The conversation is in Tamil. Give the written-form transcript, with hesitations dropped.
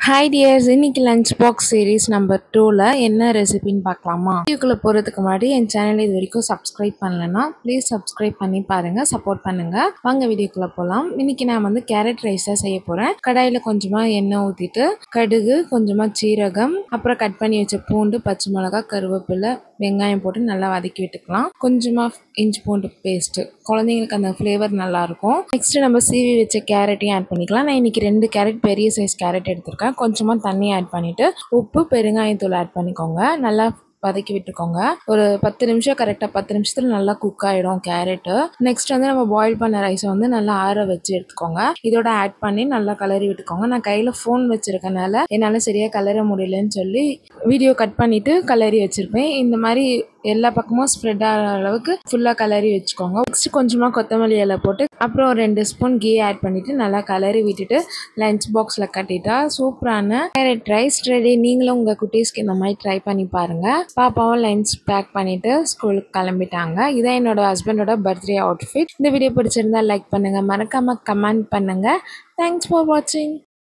Hi dears, இன்னைக்கு லஞ்ச் பாக்ஸ் சீரிஸ் நம்பர் 2ல என்ன ரெசிபின்னு பார்க்கலாமா? வீடியோக்குள்ள போறதுக்கு முன்னாடி என் சேனலை இது வரைக்கும் சப்ஸ்கிரைப் பண்ணலனா ப்ளீஸ் சப்ஸ்கிரைப் பண்ணி பாருங்க, சப்போர்ட் பண்ணுங்க. வாங்க வீடியோக்குள்ள போலாம். இன்னைக்கு நான் வந்து கேரட் ரைஸ் தான் செய்ய போறேன். கடாயில கொஞ்சமா எண்ணெய் ஊத்திட்டு கடுகு, கொஞ்சமா சீரகம், அப்புறம் கட் பண்ணி வச்ச பூண்டு, பச்சை மிளகாய், கருவேப்பிலை, வெங்காயம் போட்டு நல்லா வதக்கி விட்டுக்கலாம். கொஞ்சமா இஞ்சி பூண்டு பேஸ்ட், குழந்தைங்களுக்கு அந்த ஃப்ளேவர் நல்லா இருக்கும். நெக்ஸ்ட் நம்ம சீவி வச்ச கேரட்டையும் ஆட் பண்ணிக்கலாம். நான் இன்னைக்கு 2 கேரட், பெரிய சைஸ் கேரட் எடுத்திருக்கேன். கொஞ்சமா தண்ணி ஆட் பண்ணிட்டு உப்பு, பெருங்காயத்தூள் ஆட் பண்ணிக்கோங்க. நல்லா வதக்கி விட்டுக்கோங்க. ஒரு 10 நிமிஷம், கரெக்டாக 10 நிமிஷத்துல நல்லா குக் ஆகிடும் கேரட்டு. நெக்ஸ்ட் வந்து நம்ம பாயில் பண்ண ரைஸை வந்து நல்லா ஆற வச்சு எடுத்துக்கோங்க. இதோட ஆட் பண்ணி நல்லா கலரி விட்டுக்கோங்க. நான் கையில் ஃபோன் வச்சுருக்கனால என்னால் சரியாக கலர முடியலன்னு சொல்லி வீடியோ கட் பண்ணிவிட்டு கலரி வச்சுருப்பேன். இந்த மாதிரி எல்லா பக்கமும் ஸ்ப்ரெட் ஆகிற அளவுக்கு ஃபுல்லாக கலரி வச்சுக்கோங்க. நெக்ஸ்ட் கொஞ்சமாக கொத்தமல்லி இலை போட்டு அப்புறம் 2 ஸ்பூன் கீ ஆட் பண்ணிவிட்டு நல்லா கலரி விட்டுட்டு லஞ்ச் பாக்ஸில் கட்டிட்டா சூப்பரான கேரட் ரைஸ் ரெடி. நீங்களும் உங்கள் குட்டீஸ்க்கு இந்த மாதிரி ட்ரை பண்ணி பாருங்கள். பாப்பாவும் லஞ்ச் பேக் பண்ணிவிட்டு ஸ்கூலுக்கு கிளம்பிட்டாங்க. இதான் என்னோட ஹஸ்பண்டோட பர்த்டே அவுட்ஃபிட். இந்த வீடியோ பிடிச்சிருந்தா லைக் பண்ணுங்கள், மறக்காமல் கமெண்ட் பண்ணுங்கள். தேங்க்ஸ் ஃபார் வாட்சிங்.